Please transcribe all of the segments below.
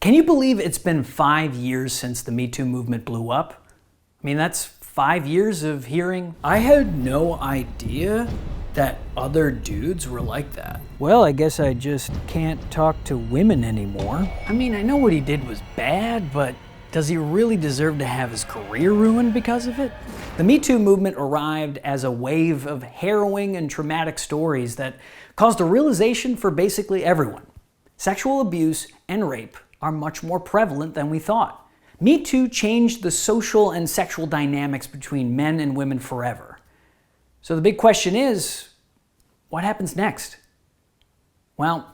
Can you believe it's been 5 years since the MeToo movement blew up? I mean, that's 5 years of hearing, "I had no idea that other dudes were like that. Well, I guess I just can't talk to women anymore." I mean, I know what he did was bad, but does he really deserve to have his career ruined because of it? The MeToo movement arrived as a wave of harrowing and traumatic stories that caused a realization for basically everyone. Sexual abuse and rape are much more prevalent than we thought. MeToo changed the social and sexual dynamics between men and women forever. So the big question is, what happens next? Well,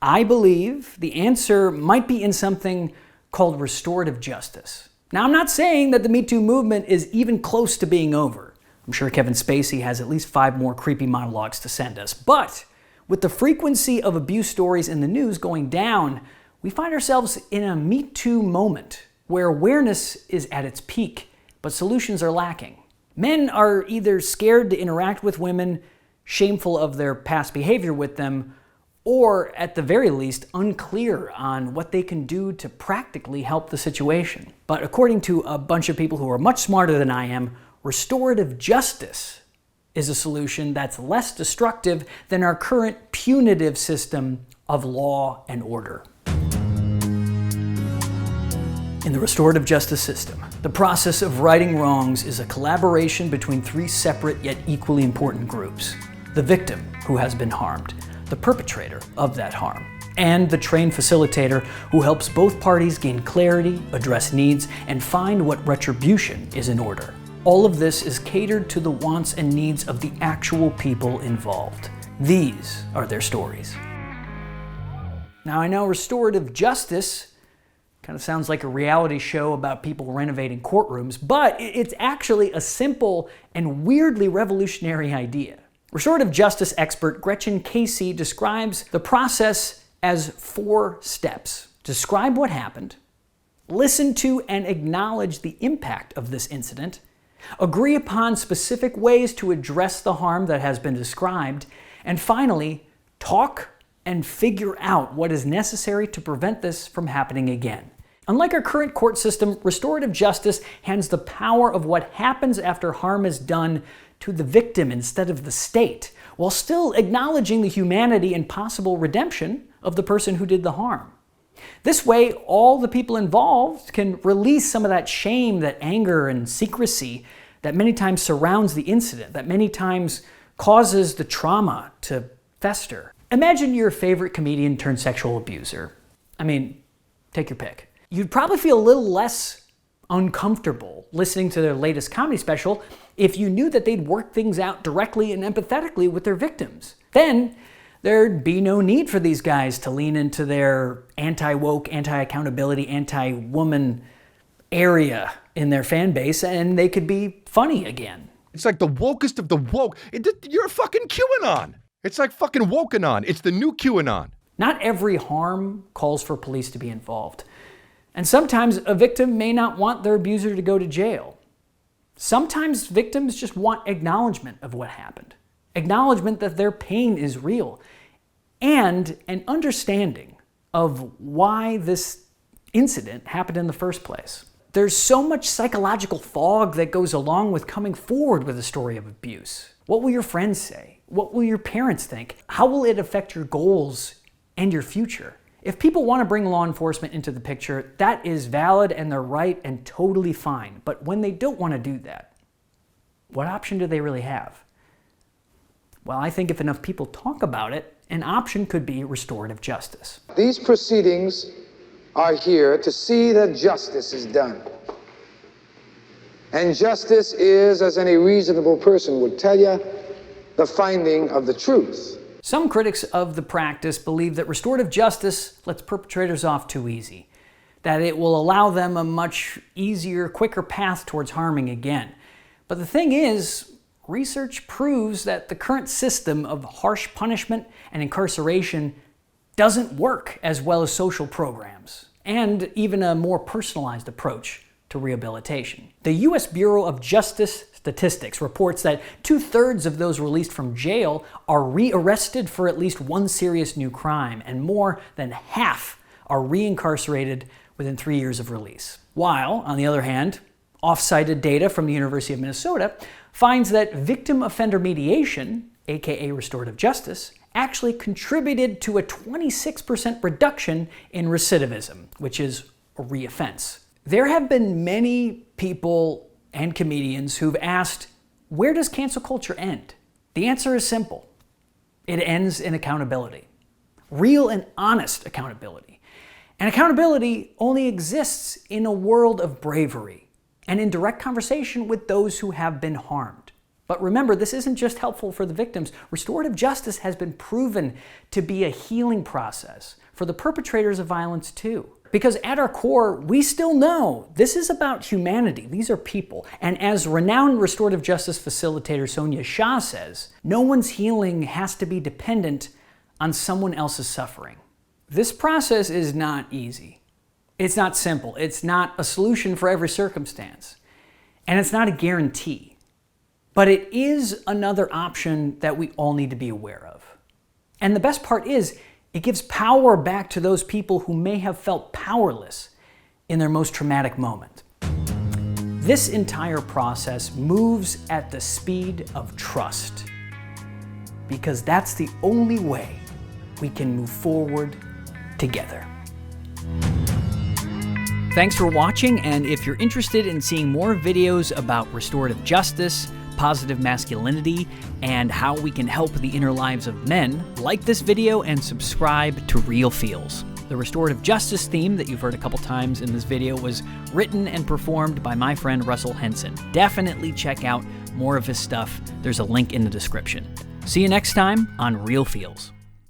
I believe the answer might be in something called restorative justice. Now, I'm not saying that the MeToo movement is even close to being over. I'm sure Kevin Spacey has at least 5 more creepy monologues to send us. But with the frequency of abuse stories in the news going down, we find ourselves in a MeToo moment where awareness is at its peak, but solutions are lacking. Men are either scared to interact with women, shameful of their past behavior with them, or at the very least, unclear on what they can do to practically help the situation. But according to a bunch of people who are much smarter than I am, restorative justice is a solution that's less destructive than our current punitive system of law and order. In the restorative justice system, the process of righting wrongs is a collaboration between 3 separate yet equally important groups: the victim who has been harmed, the perpetrator of that harm, and the trained facilitator who helps both parties gain clarity, address needs, and find what retribution is in order. All of this is catered to the wants and needs of the actual people involved. These are their stories. Now, I know restorative justice kind of sounds like a reality show about people renovating courtrooms, but it's actually a simple and weirdly revolutionary idea. Restorative justice expert Gretchen Casey describes the process as 4 steps. Describe what happened, listen to and acknowledge the impact of this incident, agree upon specific ways to address the harm that has been described, and finally, talk and figure out what is necessary to prevent this from happening again. Unlike our current court system, restorative justice hands the power of what happens after harm is done to the victim instead of the state, while still acknowledging the humanity and possible redemption of the person who did the harm. This way, all the people involved can release some of that shame, that anger and secrecy that many times surrounds the incident, that many times causes the trauma to fester. Imagine your favorite comedian turned sexual abuser. I mean, take your pick. You'd probably feel a little less uncomfortable listening to their latest comedy special if you knew that they'd worked things out directly and empathetically with their victims. Then there'd be no need for these guys to lean into their anti-woke, anti-accountability, anti-woman area in their fan base, and they could be funny again. It's like the wokest of the woke. You're a fucking QAnon. It's like fucking wokeanon. It's the new QAnon. Not every harm calls for police to be involved. And sometimes a victim may not want their abuser to go to jail. Sometimes victims just want acknowledgement of what happened, acknowledgement that their pain is real, and an understanding of why this incident happened in the first place. There's so much psychological fog that goes along with coming forward with a story of abuse. What will your friends say? What will your parents think? How will it affect your goals and your future? If people want to bring law enforcement into the picture, that is valid and they're right and totally fine. But when they don't want to do that, what option do they really have? Well, I think if enough people talk about it, an option could be restorative justice. These proceedings are here to see that justice is done. And justice is, as any reasonable person would tell you, the finding of the truth. Some critics of the practice believe that restorative justice lets perpetrators off too easy, that it will allow them a much easier, quicker path towards harming again. But the thing is, research proves that the current system of harsh punishment and incarceration doesn't work as well as social programs, and even a more personalized approach to rehabilitation. The U.S. Bureau of Justice Statistics reports that 2/3 of those released from jail are rearrested for at least one serious new crime, and more than half are reincarcerated within 3 years of release. While, on the other hand, off-cited data from the University of Minnesota finds that victim offender mediation, aka restorative justice, actually contributed to a 26% reduction in recidivism, which is a reoffense. There have been many people and comedians who've asked, where does cancel culture end? The answer is simple. It ends in accountability. Real and honest accountability. And accountability only exists in a world of bravery and in direct conversation with those who have been harmed. But remember, this isn't just helpful for the victims. Restorative justice has been proven to be a healing process for the perpetrators of violence too. Because at our core, we still know this is about humanity. These are people. And as renowned restorative justice facilitator Sonia Shah says, no one's healing has to be dependent on someone else's suffering. This process is not easy. It's not simple. It's not a solution for every circumstance. And it's not a guarantee. But it is another option that we all need to be aware of. And the best part is, it gives power back to those people who may have felt powerless in their most traumatic moment. This entire process moves at the speed of trust, because that's the only way we can move forward together. Thanks for watching, and if you're interested in seeing more videos about restorative justice, positive masculinity, and how we can help the inner lives of men, like this video and subscribe to Real Feels. The restorative justice theme that you've heard a couple times in this video was written and performed by my friend Russell Henson. Definitely check out more of his stuff. There's a link in the description. See you next time on Real Feels.